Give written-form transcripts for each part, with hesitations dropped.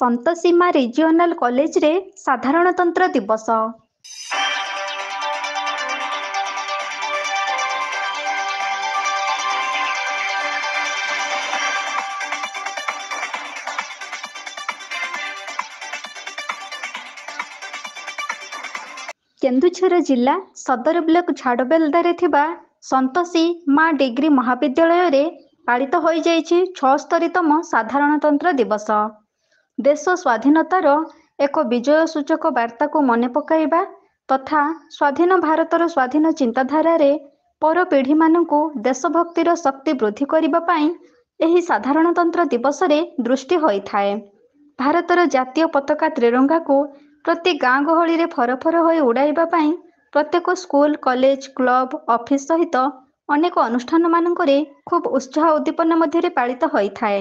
ସନ୍ତସୀମା regional କଲେଜରେ ସାଧାରଣତନ୍ତ୍ର ଦିବସ। କେନ୍ଦୁଝର ଜିଲ୍ଲା ସଦର ବ୍ଲକ ଝାଡ଼ବେଲଦାରେ ଥିବା ସନ୍ତୋଷୀ ମା ଡିଗ୍ରୀ ମହାବିଦ୍ୟାଳୟରେ ପାଳିତ ହୋଇଯାଇଛି 76ତମ ସାଧାରଣତନ୍ତ୍ର ଦିବସ। ଦେଶ ସ୍ୱାଧୀନତାର ଏକ ବିଜୟ ସୂଚକ ବାର୍ତ୍ତାକୁ ମନେ ପକାଇବା ତଥା ସ୍ୱାଧୀନ ଭାରତର ସ୍ୱାଧୀନ ଚିନ୍ତାଧାରାରେ ପର ପିଢ଼ିମାନଙ୍କୁ ଦେଶଭକ୍ତିର ଶକ୍ତି ବୃଦ୍ଧି କରିବା ପାଇଁ ଏହି ସାଧାରଣତନ୍ତ୍ର ଦିବସରେ ଦୃଷ୍ଟି ହୋଇଥାଏ। ଭାରତର ଜାତୀୟ ପତାକା ତ୍ରିରଙ୍ଗାକୁ ପ୍ରତି ଗାଁ ଗହଳିରେ ଫରଫର ହୋଇ ଉଡ଼ାଇବା ପାଇଁ ପ୍ରତ୍ୟେକ ସ୍କୁଲ, କଲେଜ, କ୍ଲବ, ଅଫିସ ସହିତ ଅନେକ ଅନୁଷ୍ଠାନମାନଙ୍କରେ ଖୁବ୍ ଉତ୍ସାହ ଉଦ୍ଦୀପନା ମଧ୍ୟରେ ପାଳିତ ହୋଇଥାଏ।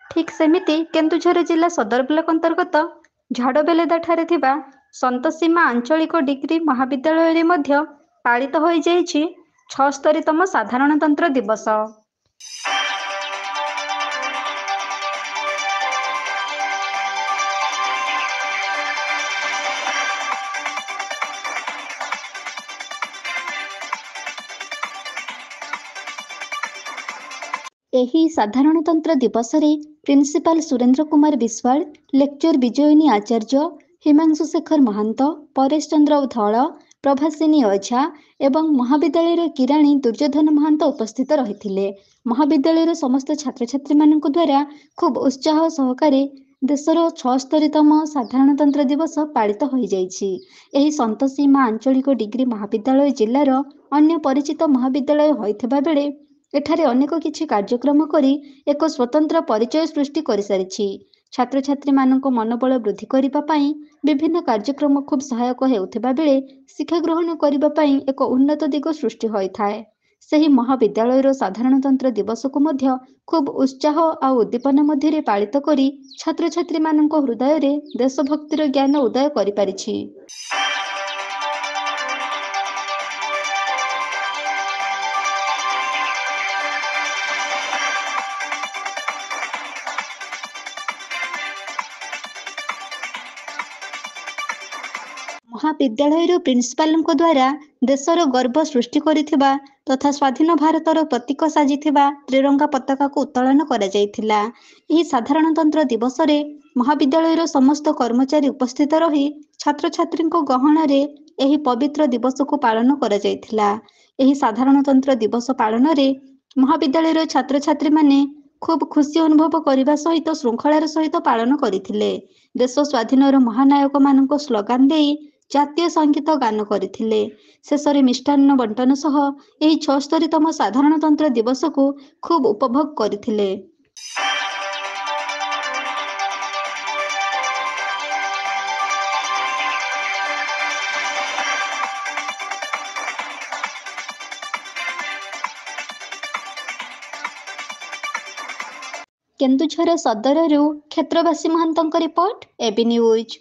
ଠିକ୍ ସେମିତି କେନ୍ଦୁଝର ଜିଲ୍ଲା ସଦର ବ୍ଲକ ଅନ୍ତର୍ଗତ ଝାଡ଼ବେଲଦାଠାରେ ଥିବା ସନ୍ତସୀମା ଆଞ୍ଚଳିକ ଡିଗ୍ରୀ ମହାବିଦ୍ୟାଳୟରେ ମଧ୍ୟ ପାଳିତ ହୋଇଯାଇଛି 76ତମ ସାଧାରଣତନ୍ତ୍ର ଦିବସ। ଏହି ସାଧାରଣତନ୍ତ୍ର ଦିବସରେ ପ୍ରିନ୍ସିପାଲ ସୁରେନ୍ଦ୍ର କୁମାର ବିଶ୍ୱାଳ, ଲେକ୍ଚର ବିଜୟିନୀ ଆଚାର୍ଯ୍ୟ, ହିମାଂଶୁ ଶେଖର ମହାନ୍ତ, ପରେଶ ଚନ୍ଦ୍ର ଧଳ, ପ୍ରଭାସିନୀ ଓଝା ଏବଂ ମହାବିଦ୍ୟାଳୟର କିରାଣୀ ଦୁର୍ଯ୍ୟୋଧନ ମହାନ୍ତ ଉପସ୍ଥିତ ରହିଥିଲେ। ମହାବିଦ୍ୟାଳୟର ସମସ୍ତ ଛାତ୍ରଛାତ୍ରୀମାନଙ୍କ ଦ୍ୱାରା ଖୁବ୍ ଉତ୍ସାହ ସହକାରେ ଦେଶର 76ତମ ସାଧାରଣତନ୍ତ୍ର ଦିବସ ପାଳିତ ହୋଇଯାଇଛି। ଏହି ସନ୍ତସୀମା ଆଞ୍ଚଳିକ ଡିଗ୍ରୀ ମହାବିଦ୍ୟାଳୟ ଜିଲ୍ଲାର ଅନ୍ୟ ପରିଚିତ ମହାବିଦ୍ୟାଳୟ ହୋଇଥିବା ବେଳେ ଏଠାରେ ଅନେକ କିଛି କାର୍ଯ୍ୟକ୍ରମ କରି ଏକ ସ୍ୱତନ୍ତ୍ର ପରିଚୟ ସୃଷ୍ଟି କରିସାରିଛି। ଛାତ୍ରଛାତ୍ରୀମାନଙ୍କ ମନୋବଳ ବୃଦ୍ଧି କରିବା ପାଇଁ ବିଭିନ୍ନ କାର୍ଯ୍ୟକ୍ରମ ଖୁବ୍ ସହାୟକ ହେଉଥିବା ବେଳେ ଶିକ୍ଷା ଗ୍ରହଣ କରିବା ପାଇଁ ଏକ ଉନ୍ନତ ଦିଗ ସୃଷ୍ଟି ହୋଇଥାଏ। ସେହି ମହାବିଦ୍ୟାଳୟର ସାଧାରଣତନ୍ତ୍ର ଦିବସକୁ ମଧ୍ୟ ଖୁବ୍ ଉତ୍ସାହ ଆଉ ଉଦ୍ଦୀପନା ମଧ୍ୟରେ ପାଳିତ କରି ଛାତ୍ରଛାତ୍ରୀମାନଙ୍କ ହୃଦୟରେ ଦେଶଭକ୍ତିର ଜ୍ଞାନ ଉଦୟ କରିପାରିଛି। ମହାବିଦ୍ୟାଳୟର ପ୍ରିନ୍ସିପାଲଙ୍କ ଦ୍ୱାରା ଦେଶର ଗର୍ବ ସୃଷ୍ଟି କରିଥିବା ତଥା ସ୍ୱାଧୀନ ଭାରତର ପ୍ରତୀକ ସାଜିଥିବା ତ୍ରିରଙ୍ଗା ପତାକାକୁ ଉତ୍ତୋଳନ କରାଯାଇଥିଲା। ଏହି ସାଧାରଣତନ୍ତ୍ର ଦିବସରେ ମହାବିଦ୍ୟାଳୟର ସମସ୍ତ କର୍ମଚାରୀ ଉପସ୍ଥିତ ରହି ଛାତ୍ରଛାତ୍ରୀଙ୍କ ଗହଣରେ ଏହି ପବିତ୍ର ଦିବସକୁ ପାଳନ କରାଯାଇଥିଲା। ଏହି ସାଧାରଣତନ୍ତ୍ର ଦିବସ ପାଳନରେ ମହାବିଦ୍ୟାଳୟର ଛାତ୍ରଛାତ୍ରୀମାନେ ଖୁବ୍ ଖୁସି ଅନୁଭବ କରିବା ସହିତ ଶୃଙ୍ଖଳାର ସହିତ ପାଳନ କରିଥିଲେ। ଦେଶ ସ୍ୱାଧୀନର ମହାନାୟକମାନଙ୍କ ସ୍ଲୋଗାନ ଦେଇ ଜାତୀୟ ସଙ୍ଗୀତ ଗାନ କରିଥିଲେ। ଶେଷରେ ମିଷ୍ଟାନ୍ନ ବଣ୍ଟନ ସହ ଏହି 76ତମ ସାଧାରଣତନ୍ତ୍ର ଦିବସକୁ ଖୁବ୍ ଉପଭୋଗ କରିଥିଲେ। କେନ୍ଦୁଝର ସଦରରୁ କ୍ଷେତ୍ରବାସୀ ମହାନ୍ତଙ୍କ ରିପୋର୍ଟ, এবি ନ୍ୟୁଜ୍।